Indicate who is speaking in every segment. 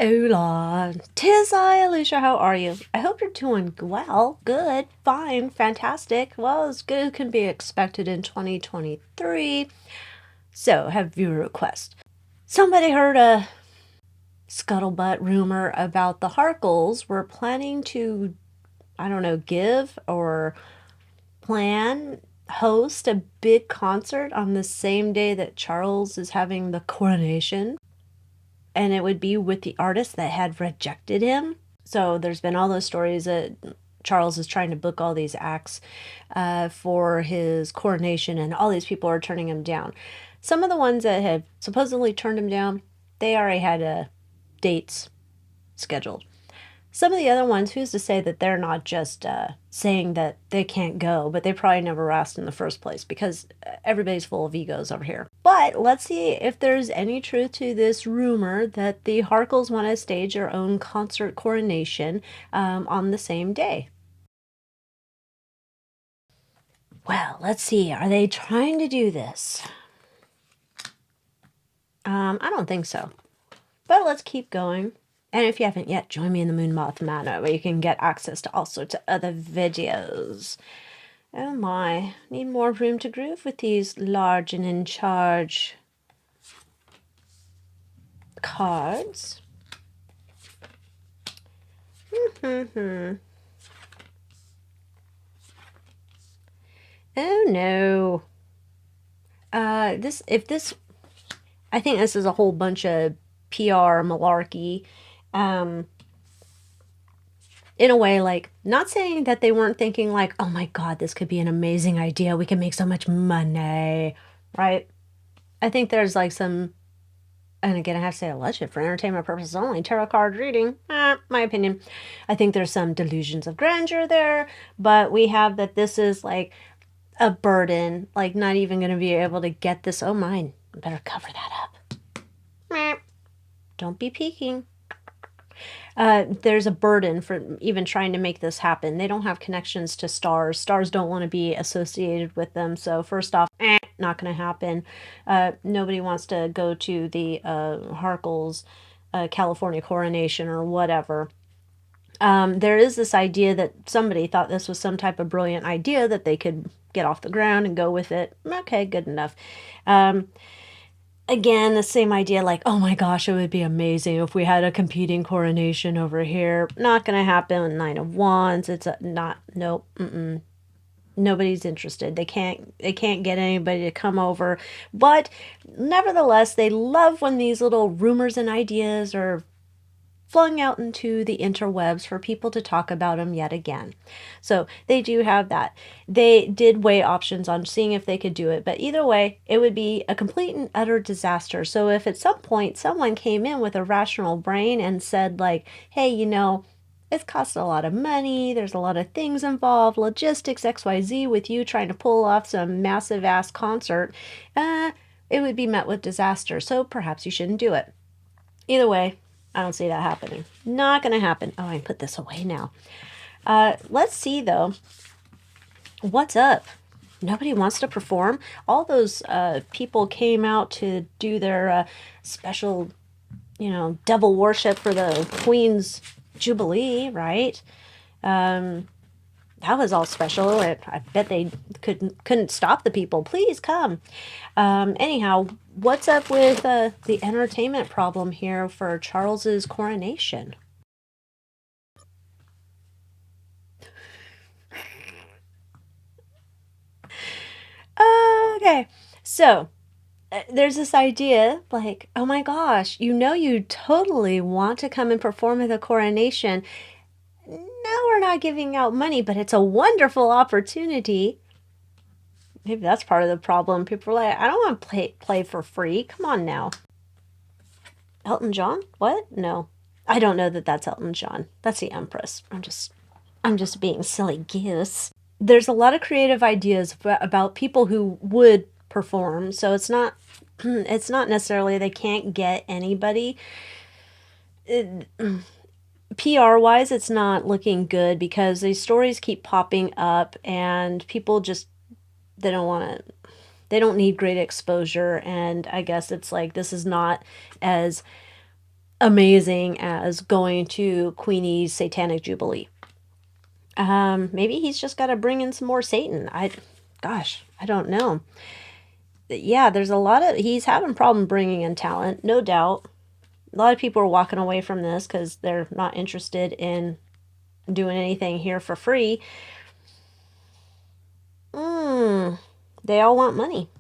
Speaker 1: Hola, 'tis I, Alycia. How are you? I hope you're doing well, good, fine, fantastic. Well, as good as can be expected in 2023. So, have viewer request. Somebody heard a scuttlebutt rumor about the Harkles were planning to, I don't know, give or plan, host a big concert on the same day that Charles is having the coronation. And it would be with the artist that had rejected him. So there's been all those stories that Charles is trying to book all these acts for his coronation, and all these people are turning him down. Some of the ones that have supposedly turned him down, they already had dates scheduled. Some of the other ones, who's to say that they're not just saying that they can't go, but they probably never asked in the first place, because everybody's full of egos over here. But let's see if there's any truth to this rumor that the Harkles want to stage their own concert coronation on the same day. Well, let's see. Are they trying to do this? I don't think so. But let's keep going. And if you haven't yet, join me in the Moon Moth Manor, where you can get access to all sorts of other videos. Oh my, need more room to groove with these large and in charge cards. Oh no. I think this is a whole bunch of PR malarkey. In a way, like, not saying that they weren't thinking like, oh my God, this could be an amazing idea. We can make so much money, right? I think there's like some, and again, I have to say alleged for entertainment purposes only, tarot card reading, my opinion. I think there's some delusions of grandeur there, but we have that this is like a burden, like not even going to be able to get this. Oh, mine. Better cover that up. Don't be peeking. There's a burden for even trying to make this happen. They don't have connections to stars. Stars don't want to be associated with them. So first off, not going to happen. Nobody wants to go to the Harkles California coronation or whatever. There is this idea that somebody thought this was some type of brilliant idea that they could get off the ground and go with it. Okay, good enough. Again, the same idea, like, oh my gosh, it would be amazing if we had a competing coronation over here. Not gonna happen. Nine of Wands. It's not. Nope. Nobody's interested. They can't get anybody to come over. But nevertheless, they love when these little rumors and ideas are flung out into the interwebs for people to talk about them yet again. So they do have that. They did weigh options on seeing if they could do it, but either way, it would be a complete and utter disaster. So if at some point someone came in with a rational brain and said like, hey, it's cost a lot of money, there's a lot of things involved, logistics, XYZ, with you trying to pull off some massive ass concert, it would be met with disaster. So perhaps you shouldn't do it. Either way, I don't see that happening. Not going to happen. Oh, I can put this away now. Let's see, though. What's up? Nobody wants to perform? All those people came out to do their special, devil worship for the Queen's Jubilee, right? That was all special. I bet they couldn't stop the people. Please come. Anyhow, what's up with the entertainment problem here for Charles's coronation? Okay, so there's this idea like, oh my gosh, you totally want to come and perform at the coronation. No, we're not giving out money, but it's a wonderful opportunity. Maybe that's part of the problem. People are like, I don't want to play for free. Come on now. Elton John? What? No. I don't know that that's Elton John. That's the Empress. I'm just being silly goose. There's a lot of creative ideas about people who would perform, so it's not it's not necessarily they can't get anybody. PR wise, it's not looking good because these stories keep popping up and people just they don't want to they don't need great exposure, and I guess it's like this is not as amazing as going to Queenie's Satanic Jubilee. Maybe he's just got to bring in some more Satan. Gosh, I don't know. Yeah, there's a lot of, he's having problem bringing in talent, no doubt. A lot of people are walking away from this because they're not interested in doing anything here for free. They all want money.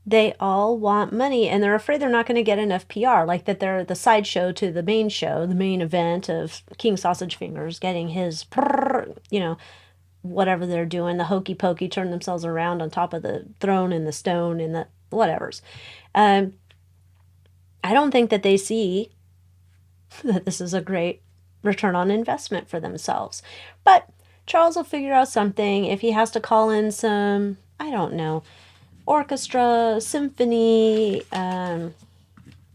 Speaker 1: They all want money, and they're afraid they're not going to get enough PR, like that they're the sideshow to the main show, the main event of King Sausage Fingers getting his, whatever they're doing, the hokey pokey, turn themselves around on top of the throne and the stone and the whatevers. I don't think that they see that this is a great return on investment for themselves. But Charles will figure out something if he has to call in some, I don't know, orchestra, symphony.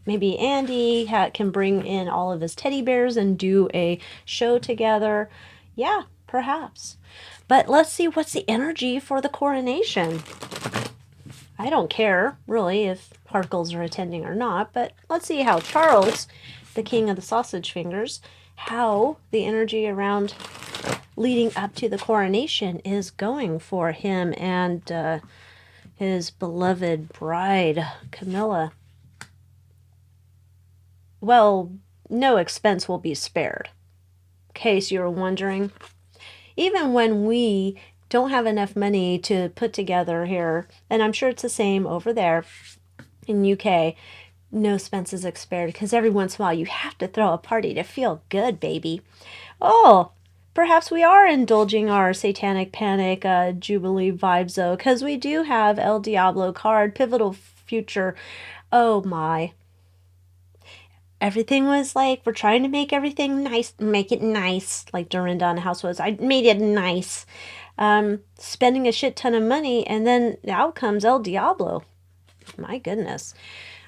Speaker 1: Maybe Andy can bring in all of his teddy bears and do a show together. Yeah, perhaps. But let's see what's the energy for the coronation. I don't care, really, if Harkles are attending or not, but let's see how Charles, the king of the sausage fingers, how the energy around leading up to the coronation is going for him and his beloved bride, Camilla. Well, no expense will be spared. In case you were wondering, even when we don't have enough money to put together here, and I'm sure it's the same over there in UK, no expenses are spared because every once in a while you have to throw a party to feel good, baby. Oh, perhaps we are indulging our satanic panic jubilee vibes though, because we do have El Diablo card, pivotal future. Oh my. Everything was like, we're trying to make everything nice, make it nice, like Dorinda on House was. I made it nice. Spending a shit ton of money, and then out comes El Diablo. My goodness.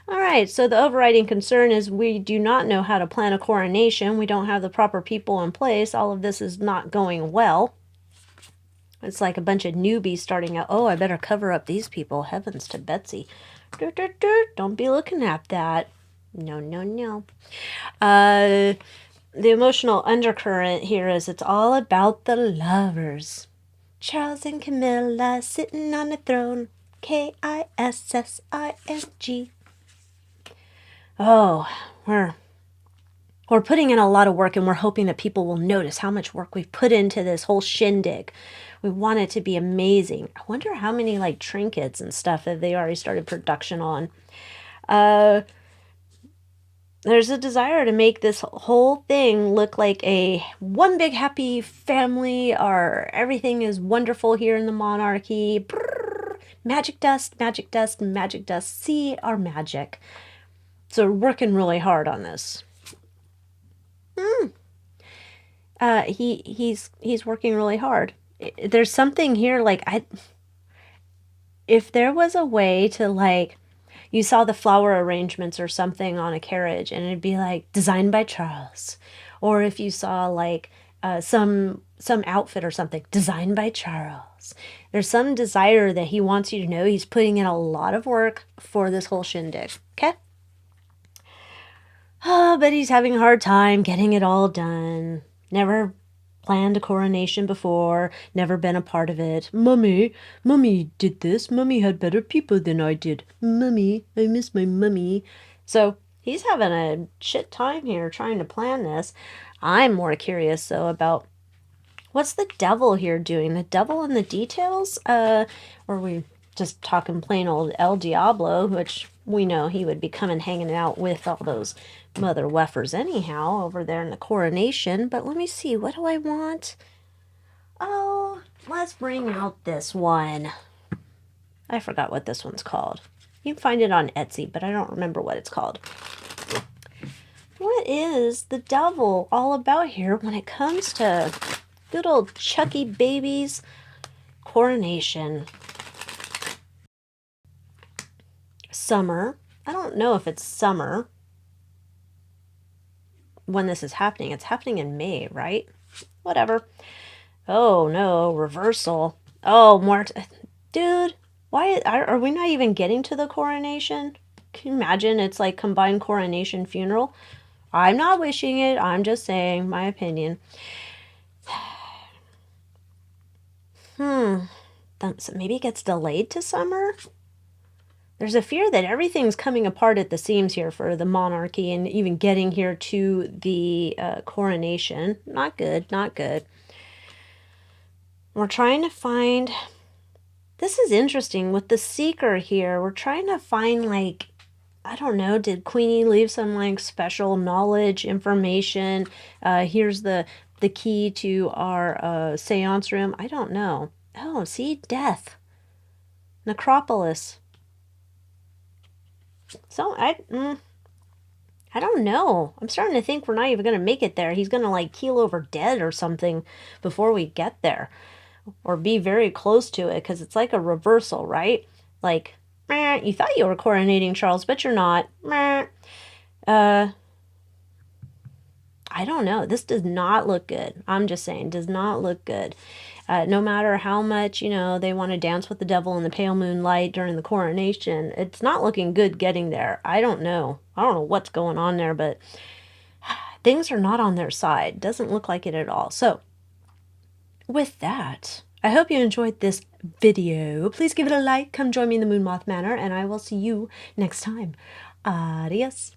Speaker 1: All right, so the overriding concern is we do not know how to plan a coronation. We don't have the proper people in place. All of this is not going well. It's like a bunch of newbies starting out. Oh, I better cover up these people. Heavens to Betsy. Don't be looking at that. No, no, no. The emotional undercurrent here is it's all about the lovers. Charles and Camilla sitting on the throne. Kissing. Oh, we're putting in a lot of work, and we're hoping that people will notice how much work we've put into this whole shindig. We want it to be amazing. I wonder how many like trinkets and stuff that they already started production on. There's a desire to make this whole thing look like a one big happy family, or everything is wonderful here in the monarchy. Brrr, magic dust, magic dust, magic dust. See our magic. So we're working really hard on this. He's working really hard. There's something here like if there was a way to like, you saw the flower arrangements or something on a carriage and it'd be like designed by Charles, or if you saw like some outfit or something designed by Charles, there's some desire that he wants you to know he's putting in a lot of work for this whole shindig. Okay. Oh, but he's having a hard time getting it all done. Never planned a coronation before, never been a part of it. Mummy did this. Mummy had better people than I did. Mummy, I miss my mummy. So he's having a shit time here trying to plan this. I'm more curious, though, about what's the devil here doing? The devil in the details? Or we just talking plain old El Diablo, which we know he would be coming hanging out with all those mother weffers anyhow over there in the coronation. But let me see, what do I want? Oh, let's bring out this one. I forgot what this one's called. You can find it on Etsy, but I don't remember what it's called. What is the devil all about here when it comes to good old Chucky Baby's coronation? Summer. I don't know if it's summer when this is happening. It's happening in May, right? Whatever. Oh no, reversal. Oh, more. Dude, why are we not even getting to the coronation? Can you imagine? It's like combined coronation funeral. I'm not wishing it. I'm just saying my opinion. So maybe it gets delayed to summer? There's a fear that everything's coming apart at the seams here for the monarchy and even getting here to the coronation. Not good, not good. We're trying to find... This is interesting. With the seeker here, we're trying to find, like, I don't know, did Queenie leave some, like, special knowledge, information? Here's the key to our seance room. I don't know. Oh, see? Death. Necropolis. So, I don't know. I'm starting to think we're not even going to make it there. He's going to, like, keel over dead or something before we get there. Or be very close to it, because it's like a reversal, right? Like, meh, you thought you were coronating Charles, but you're not. Meh. I don't know. This does not look good. I'm just saying, does not look good. No matter how much, you know, they want to dance with the devil in the pale moonlight during the coronation, it's not looking good getting there. I don't know. I don't know what's going on there, but things are not on their side. Doesn't look like it at all. So, with that, I hope you enjoyed this video. Please give it a like. Come join me in the Moon Moth Manor, and I will see you next time. Adios.